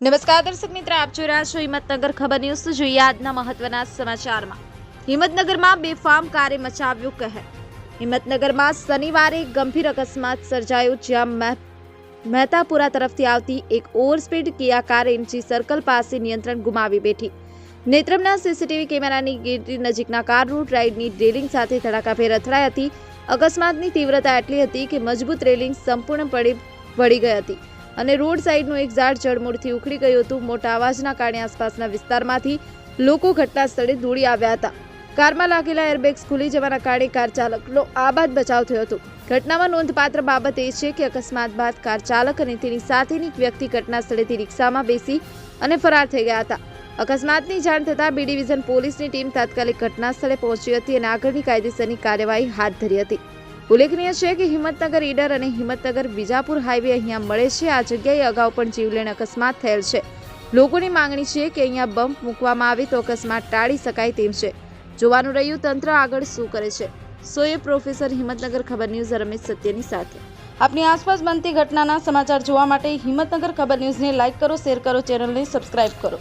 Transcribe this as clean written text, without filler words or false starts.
નમસ્કાર દર્શક મિત્રો, આપ જોઈ રહ્યા છો હિંમતનગર ખબર ન્યૂઝ। જોઈએ આજના મહત્વના સમાચારમાં। હિંમતનગરમાં બેફામ કારે મચાવ્યું કહેર। હિંમતનગરમાં શનિવારે ગંભીર અકસ્માત સર્જાયો, જ્યાં મહેતાપુરા તરફથી આવતી એક ઓવરસ્પીડ કિયા કાર એમજી સર્કલ પાસે નિયંત્રણ ગુમાવી બેઠી। નેત્રમના સીસીટીવી કેમેરાની ગેટરી નજીકના કાર રૂટ રાઇડની રેલિંગ સાથે ધડાકાભેર અથડાઈ હતી। અકસ્માતની તીવ્રતા એટલી હતી કે મજબૂત રેલિંગ સંપૂર્ણપણે વળી ગઈ હતી અને રોડ સાઈડનું એક ઝાડ જડમૂળથી ઉખડી ગયું હતું। મોટા અવાજના કારણે આસપાસના વિસ્તારમાંથી લોકો ઘટના સ્થળે દોડી આવ્યા હતા। કારમાં લાગેલા એરબેગ્સ ખુલી જવાના કારણે કાર ચાલકનો આબાદ બચાવ થયો હતો। ઘટનામાં નોંધપાત્ર બાબત એ છે કે અકસ્માત બાદ કાર ચાલક અને તેની સાથેની એક વ્યક્તિ ઘટના સ્થળેથી રિક્ષામાં બેસી અને ફરાર થઈ ગયા હતા। અકસ્માતની જાણ થતાં બી ડિવિઝન પોલીસની ટીમ તાત્કાલિક ઘટના સ્થળે પહોંચી હતી અને આગળની કાયદેસરની કાર્યવાહી હાથ ધરી હતી। ઉલ્લેખનીય છે કે હિંમતનગર ઈડર અને હિંમતનગર બીજાપુર હાઈવે અહીંયા મળે છે। આ જગ્યાએ અગાઉ પણ જીવલેણ અકસ્માત થયેલ છે। લોકોની માંગણી છે કે અહીંયા બમ્પ મૂકવામાં આવે તો અકસ્માત ટાળી શકાય તેમ છે। જોવાનું રહ્યું તંત્ર આગળ શું કરે છે। સોએ પ્રોફેસર હિંમતનગર ખબર ન્યૂઝ રમેશ સત્યની સાથે। આપની આસપાસ બનતી ઘટનાના સમાચાર જોવા માટે હિંમતનગર ખબર ન્યૂઝને લાઇક કરો, શેર કરો, ચેનલને સબસ્ક્રાઇબ કરો।